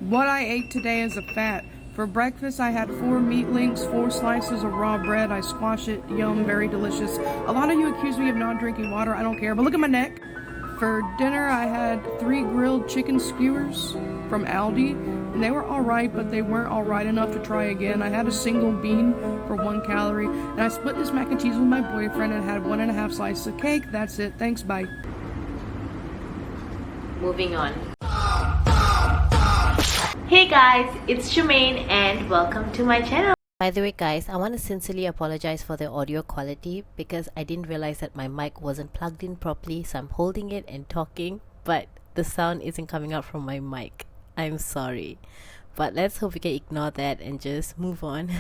What I ate today is a fat. For breakfast, I had 4 meat links, 4 slices of raw bread. I squashed it. Yum, very delicious. A lot of you accuse me of not drinking water. I don't care, but look at my neck. For dinner, I had 3 grilled chicken skewers from Aldi. And they were alright, but they weren't alright enough to try again. I had a single bean for 1 calorie. And I split this mac and cheese with my boyfriend and had 1.5 slices of cake. That's it. Thanks, bye. Moving on. Hey guys, it's Jermaine and welcome to my channel. By the way guys, I want to sincerely apologize for the audio quality because I didn't realize that my mic wasn't plugged in properly, so I'm holding it and talking, but the sound isn't coming out from my mic. I'm sorry. But let's hope we can ignore that and just move on.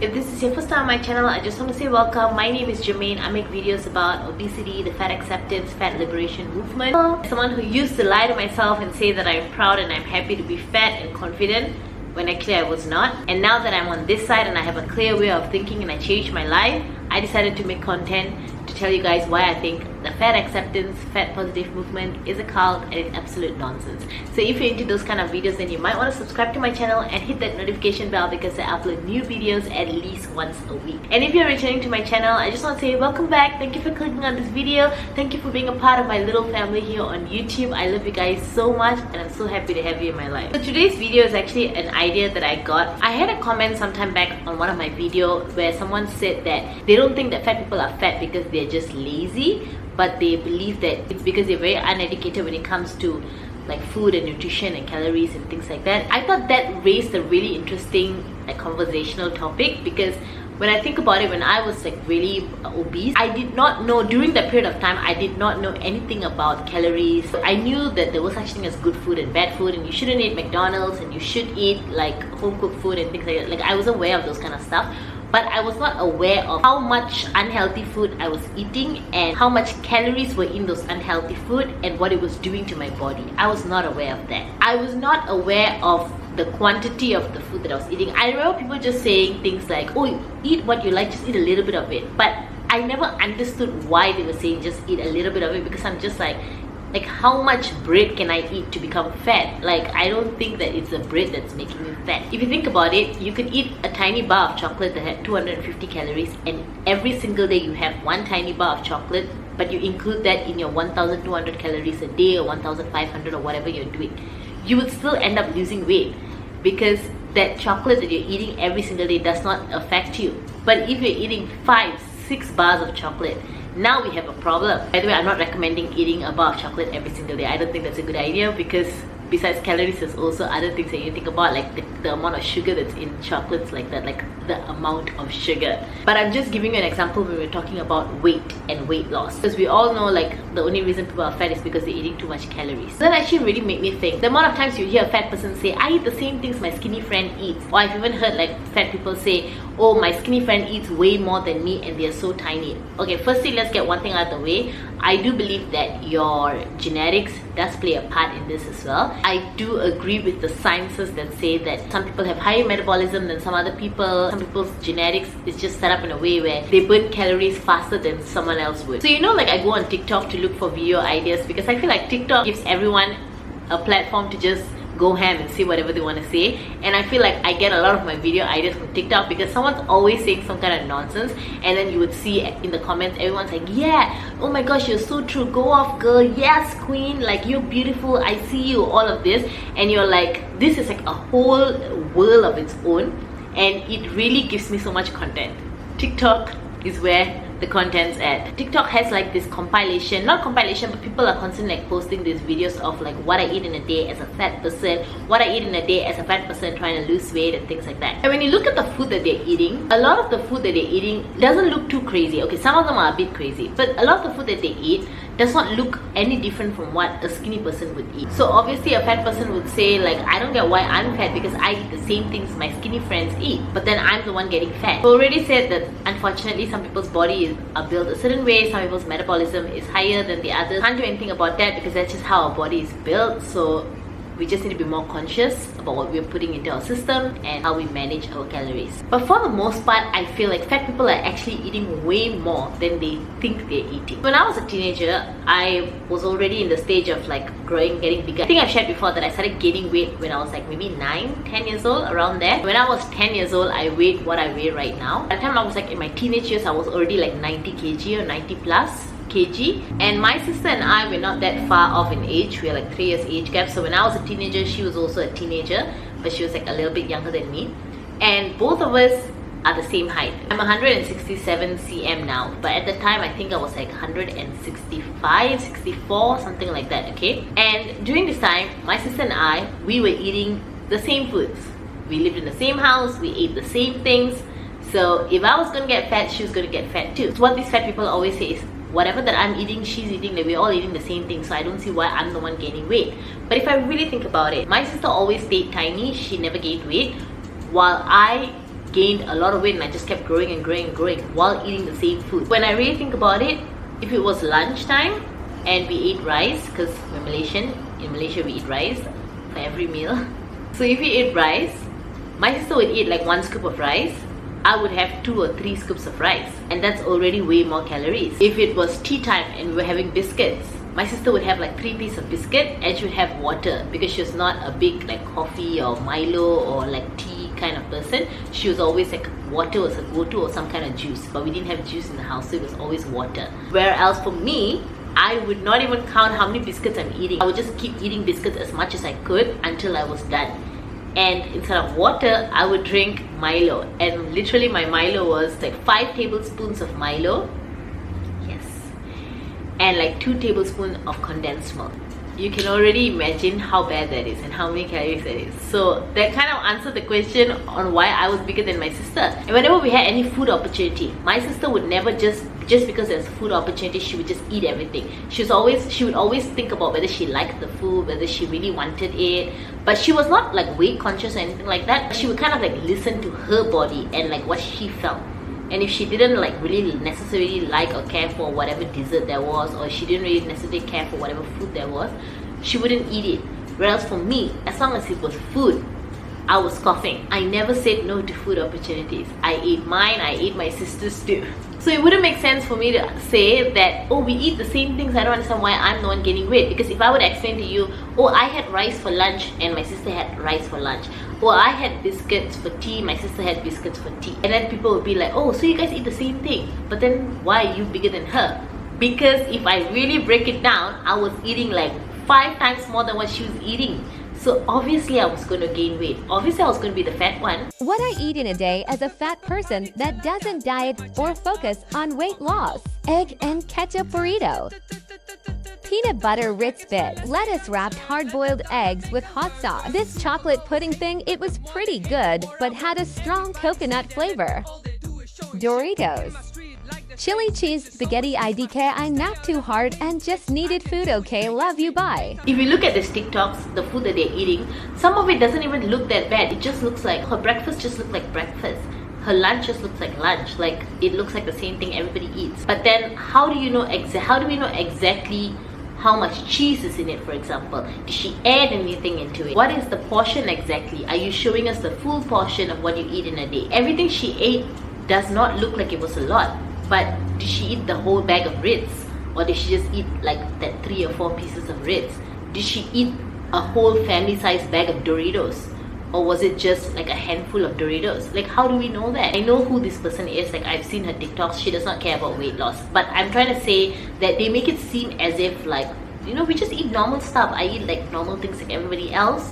If this is your first time on my channel, I just want to say welcome. My name is Jermaine. I make videos about obesity, the fat acceptance, fat liberation movement. Someone who used to lie to myself and say that I'm proud and I'm happy to be fat and confident when actually I was not. And now that I'm on this side and I have a clear way of thinking and I changed my life, I decided to make content to tell you guys why I think the fat acceptance, fat positive movement is a cult and it's absolute nonsense. So if you're into those kind of videos, then you might want to subscribe to my channel and hit that notification bell because I upload new videos at least once a week. And if you're returning to my channel, I just want to say welcome back. Thank you for clicking on this video. Thank you for being a part of my little family here on YouTube. I love you guys so much and I'm so happy to have you in my life. So today's video is actually an idea that I got. I had a comment sometime back on one of my videos where someone said that they don't think that fat people are fat because they're just lazy, but they believe that it's because they're very uneducated when it comes to like food and nutrition and calories and things like that. I thought that raised a really interesting conversational topic because when I think about it, when I was like really obese, I did not know, during that period of time, I did not know anything about calories. I knew that there was such thing as good food and bad food, and you shouldn't eat McDonald's and you should eat like home cooked food and things like that. Like I was aware of those kind of stuff, but I was not aware of how much unhealthy food I was eating and how much calories were in those unhealthy food and what it was doing to my body. I was not aware of that. I was not aware of the quantity of the food that I was eating. I remember people just saying things like, oh, eat what you like, just eat a little bit of it. But I never understood why they were saying just eat a little bit of it, because I'm just like how much bread can I eat to become fat? Like, I don't think that it's the bread that's making me fat. If you think about it, you could eat a tiny bar of chocolate that had 250 calories, and every single day you have one tiny bar of chocolate, but you include that in your 1200 calories a day or 1500 or whatever you're doing, you would still end up losing weight because that chocolate that you're eating every single day does not affect you. But if you're eating 5-6 bars of chocolate, now we have a problem. By the way, I'm not recommending eating a bar of chocolate every single day. I don't think that's a good idea because besides calories, there's also other things that you think about, like the amount of sugar that's in chocolates, like that, like the amount of sugar. But I'm just giving you an example when we're talking about weight and weight loss, because we all know like the only reason people are fat is because they're eating too much calories. That actually really made me think. The amount of times you hear a fat person say, I eat the same things my skinny friend eats, or I've even heard like fat people say, oh, my skinny friend eats way more than me and they're so tiny. Okay, firstly, let's get one thing out of the way. I do believe that your genetics does play a part in this as well. I do agree with the sciences that say that some people have higher metabolism than some other people. Some people's genetics is just set up in a way where they burn calories faster than someone else would. So you know, like I go on TikTok to look for video ideas because I feel like TikTok gives everyone a platform to just go ham and say whatever they want to say, and I feel like I get a lot of my video ideas from TikTok because someone's always saying some kind of nonsense, and then you would see in the comments everyone's like, yeah, oh my gosh, you're so true, go off girl, yes queen, like you're beautiful, I see you, all of this, and you're like, this is like a whole world of its own, and it really gives me so much content. TikTok is where the content's at. TikTok has like this compilation, not compilation, but people are constantly like posting these videos of like what I eat in a day as a fat person, what I eat in a day as a fat person trying to lose weight and things like that. And when you look at the food that they're eating, a lot of the food that they're eating doesn't look too crazy. Okay, some of them are a bit crazy, but a lot of the food that they eat does not look any different from what a skinny person would eat. So obviously a fat person would say like, I don't get why I'm fat because I eat the same things my skinny friends eat, but then I'm the one getting fat. So already said that unfortunately some people's bodies are built a certain way, some people's metabolism is higher than the others. Can't do anything about that because that's just how our body is built. So We just need to be more conscious about what we're putting into our system and how we manage our calories. But for the most part, I feel like fat people are actually eating way more than they think they're eating. When I was a teenager, I was already in the stage of like growing, getting bigger. I think I've shared before that I started gaining weight when I was like maybe 9-10 years old, around there. When I was 10 years old, I weighed what I weigh right now. At the time I was like in my teenage years, I was already like 90 kg or 90 plus kg, and my sister and I were not that far off in age. We are like 3 years age gap. So when I was a teenager, she was also a teenager, but she was like a little bit younger than me, and both of us are the same height. I'm 167 cm now, but at the time I think I was like 165, 64, something like that, okay? And during this time, my sister and I, we were eating the same foods. We lived in the same house, we ate the same things. So if I was gonna get fat, she was gonna get fat too. So what these fat people always say is, whatever that I'm eating, she's eating, like we're all eating the same thing, so I don't see why I'm the one gaining weight. But if I really think about it, my sister always stayed tiny, she never gained weight, while I gained a lot of weight and I just kept growing and growing and growing while eating the same food. When I really think about it, if it was lunchtime and we ate rice, because we're Malaysian, in Malaysia we eat rice for every meal. So if we ate rice, my sister would eat like 1 scoop of rice, I would have 2 or 3 scoops of rice, and that's already way more calories. If it was tea time and we were having biscuits, my sister would have like 3 pieces of biscuit and she would have water, because she was not a big like coffee or Milo or like tea kind of person. She was always like water was a go-to, or some kind of juice, but we didn't have juice in the house, so it was always water. Whereas for me, I would not even count how many biscuits I'm eating. I would just keep eating biscuits as much as I could until I was done. And instead of water, I would drink Milo, and literally my Milo was like 5 tablespoons of Milo, yes, and like 2 tablespoons of condensed milk. You can already imagine how bad that is and how many calories that is. So that kind of answered the question on why I was bigger than my sister. And whenever we had any food opportunity, my sister would never just because there's food opportunity, she would just eat everything. She would always think about whether she liked the food, whether she really wanted it. But she was not like weight conscious or anything like that. She would kind of like listen to her body and like what she felt. And if she didn't like really necessarily like or care for whatever dessert there was, or she didn't really necessarily care for whatever food there was, she wouldn't eat it. Whereas for me, as long as it was food, I was scoffing. I never said no to food opportunities. I ate mine, I ate my sister's too. So it wouldn't make sense for me to say that, oh, we eat the same things, I don't understand why I'm the one gaining weight. Because if I would explain to you, oh, I had rice for lunch and my sister had rice for lunch, or I had biscuits for tea, my sister had biscuits for tea, and then people would be like, oh, so you guys eat the same thing, but then why are you bigger than her? Because if I really break it down, I was eating like 5 times more than what she was eating. So obviously I was going to gain weight. Obviously I was going to be the fat one. What I eat in a day as a fat person that doesn't diet or focus on weight loss. Egg and ketchup burrito. Peanut butter Ritz bit. Lettuce wrapped hard-boiled eggs with hot sauce. This chocolate pudding thing, it was pretty good, but had a strong coconut flavor. Doritos. Chili cheese spaghetti IDK, I napped too hard and just needed food, okay, love you, bye. If you look at these TikToks, the food that they're eating, some of it doesn't even look that bad. It just looks like, her breakfast just looks like breakfast. Her lunch just looks like lunch. Like, it looks like the same thing everybody eats. But then, how do we know exactly how much cheese is in it, for example? Did she add anything into it? What is the portion exactly? Are you showing us the full portion of what you eat in a day? Everything she ate does not look like it was a lot. But did she eat the whole bag of Ritz? Or did she just eat like that 3 or 4 pieces of Ritz? Did she eat a whole family-sized bag of Doritos? Or was it just like a handful of Doritos? Like, how do we know that? I know who this person is. Like, I've seen her TikToks. She does not care about weight loss. But I'm trying to say that they make it seem as if like, you know, we just eat normal stuff. I eat like normal things like everybody else,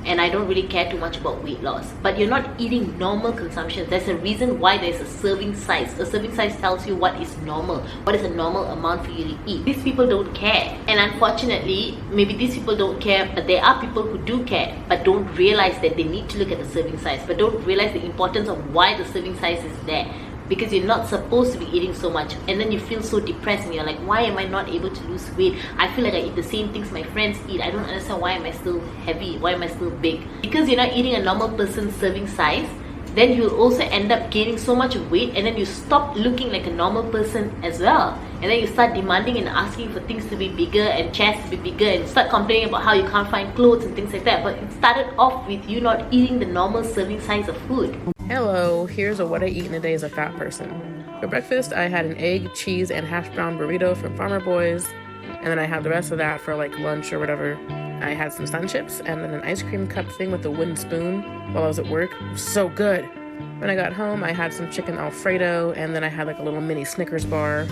and I don't really care too much about weight loss. But you're not eating normal consumption. There's a reason why there's a serving size. A serving size tells you what is normal, what is a normal amount for you to eat. These people don't care. And unfortunately, maybe these people don't care, but there are people who do care, but don't realize that they need to look at the serving size, but don't realize the importance of why the serving size is there. Because you're not supposed to be eating so much, and then you feel so depressed and you're like, why am I not able to lose weight? I feel like I eat the same things my friends eat. I don't understand, why am I still heavy? Why am I still big? Because you're not eating a normal person's serving size, then you'll also end up gaining so much weight, and then you stop looking like a normal person as well. and then you start demanding and asking for things to be bigger and chests to be bigger, and start complaining about how you can't find clothes and things like that. But it started off with you not eating the normal serving size of food. Hello, here's what I eat in a day as a fat person. For breakfast, I had an egg, cheese, and hash brown burrito from Farmer Boys, and then I had the rest of that for like lunch or whatever. I had some sun chips and then an ice cream cup thing with a wooden spoon while I was at work. It was so good. When I got home, I had some chicken Alfredo, and then I had like a little mini Snickers bar.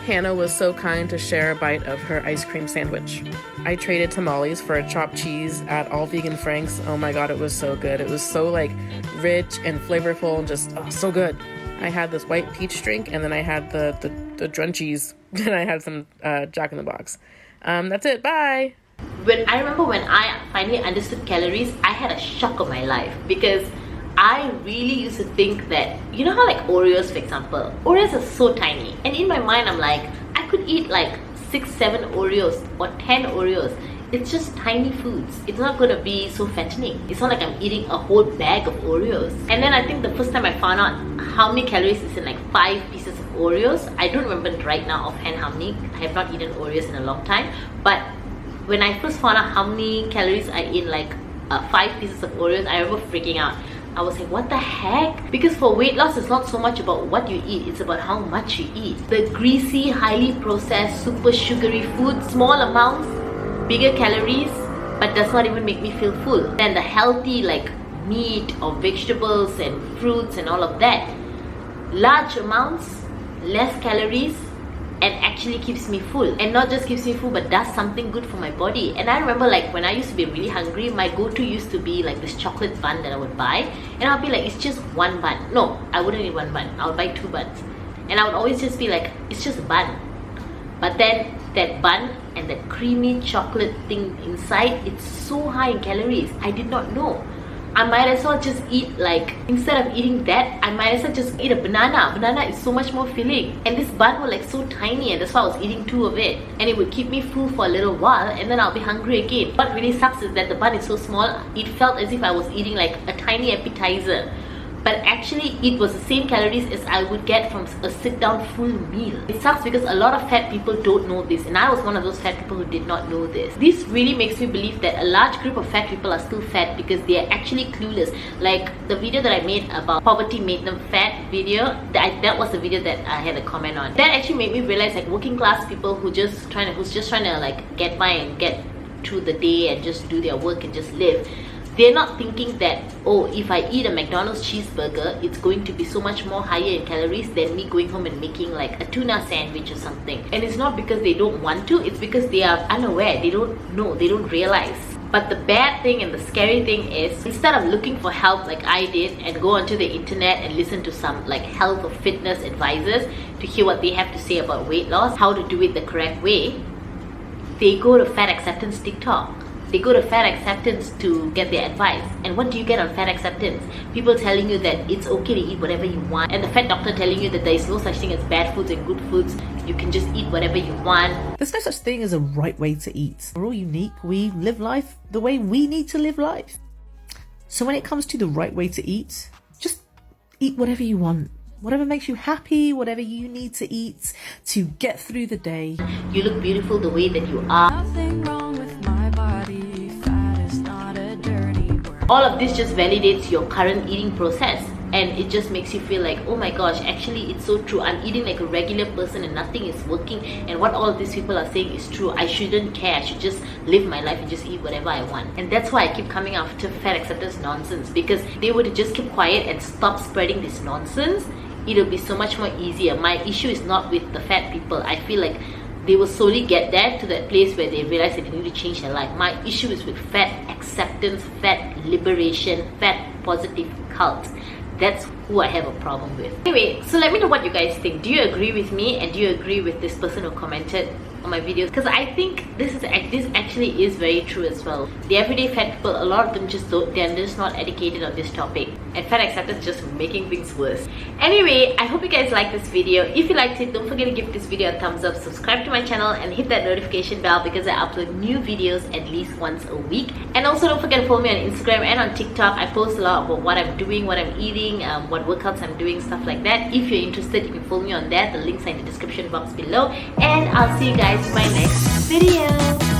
Hannah was so kind to share a bite of her ice cream sandwich. I traded tamales for a chopped cheese at All Vegan Frank's. Oh my god, it was so good. It was so like rich and flavorful and just so good. I had this white peach drink, and then I had the drunchies, and I had some Jack in the Box. That's it. Bye. I remember when I finally understood calories, I had a shock of my life, because I really used to think that, you know how like Oreos, for example, Oreos are so tiny, and in my mind I'm like, I could eat like 6-7 Oreos or 10 Oreos. It's just tiny foods. It's not going to be so fattening. It's not like I'm eating a whole bag of Oreos. And then I think the first time I found out how many calories is in like 5 pieces of Oreos, I don't remember right now offhand how many. I have not eaten Oreos in a long time, but when I first found out how many calories I eat like 5 pieces of Oreos, I remember freaking out. I was like, what the heck? Because for weight loss, it's not so much about what you eat, it's about how much you eat. The greasy, highly processed, super sugary food, small amounts, bigger calories, but does not even make me feel full. Then the healthy like meat or vegetables and fruits and all of that, large amounts, less calories, and actually keeps me full. And not just keeps me full, but does something good for my body. And I remember like when I used to be really hungry, my go-to used to be like this chocolate bun that I would buy, and I'll be like, it's just one bun. No, I wouldn't eat one bun, I would buy 2 buns. And I would always just be like, it's just a bun. But then that bun and that creamy chocolate thing inside, it's so high in calories. I did not know. I might as well just eat like, instead of eating that, I might as well just eat a banana. Banana is so much more filling. And this bun was like so tiny, and that's why I was eating 2 of it. And it would keep me full for a little while, and then I'll be hungry again. What really sucks is that the bun is so small, it felt as if I was eating like a tiny appetizer. But actually it was the same calories as I would get from a sit-down full meal. It sucks because a lot of fat people don't know this, and I was one of those fat people who did not know this. This really makes me believe that a large group of fat people are still fat because they are actually clueless. Like the video that I made about poverty made them fat video, that was the video that I had a comment on. That actually made me realize like working class people who's just trying to like get by and get through the day and just do their work and just live. They're not thinking that, oh, if I eat a McDonald's cheeseburger, it's going to be so much more higher in calories than me going home and making like a tuna sandwich or something. And it's not because they don't want to, it's because they are unaware. They don't know, they don't realize. But the bad thing and the scary thing is, instead of looking for help like I did and go onto the internet and listen to some like health or fitness advisors to hear what they have to say about weight loss, how to do it the correct way, they go to Fat Acceptance TikTok. They go to Fat Acceptance to get their advice. And what do you get on Fat Acceptance? People telling you that it's okay to eat whatever you want, and the fat doctor telling you that there is no such thing as bad foods and good foods. You can just eat whatever you want. There's no such thing as a right way to eat. We're all unique. We live life the way we need to live life. So when it comes to the right way to eat, just eat whatever you want. Whatever makes you happy, whatever you need to eat to get through the day. You look beautiful the way that you are. Nothing wrong with my body. Fat is not a dirty word. All of this just validates your current eating process, and it just makes you feel like, oh my gosh, actually it's so true. I'm eating like a regular person and nothing is working, and what all of these people are saying is true. I shouldn't care. I should just live my life and just eat whatever I want. And that's why I keep coming after Fat Acceptance nonsense, because they would just keep quiet and stop spreading this nonsense. It'll be so much more easier. My issue is not with the fat people. I feel like they will slowly get there to that place where they realize that they need to change their life. My issue is with fat acceptance, fat liberation, fat positive cult. That's who I have a problem with. Anyway, so let me know what you guys think. Do you agree with me, and do you agree with this person who commented on my videos? Because I think this actually is very true as well. The everyday fat people, a lot of them they're just not educated on this topic, and fat acceptance is just making things worse. Anyway, I hope you guys liked this video. If you liked it, don't forget to give this video a thumbs up, subscribe to my channel, and hit that notification bell because I upload new videos at least once a week. And also don't forget to follow me on Instagram and on TikTok. I post a lot about what I'm doing, what I'm eating, what what workouts I'm doing, stuff like that. If you're interested, you can follow me on that. The links are in the description box below, and I'll see you guys in my next video.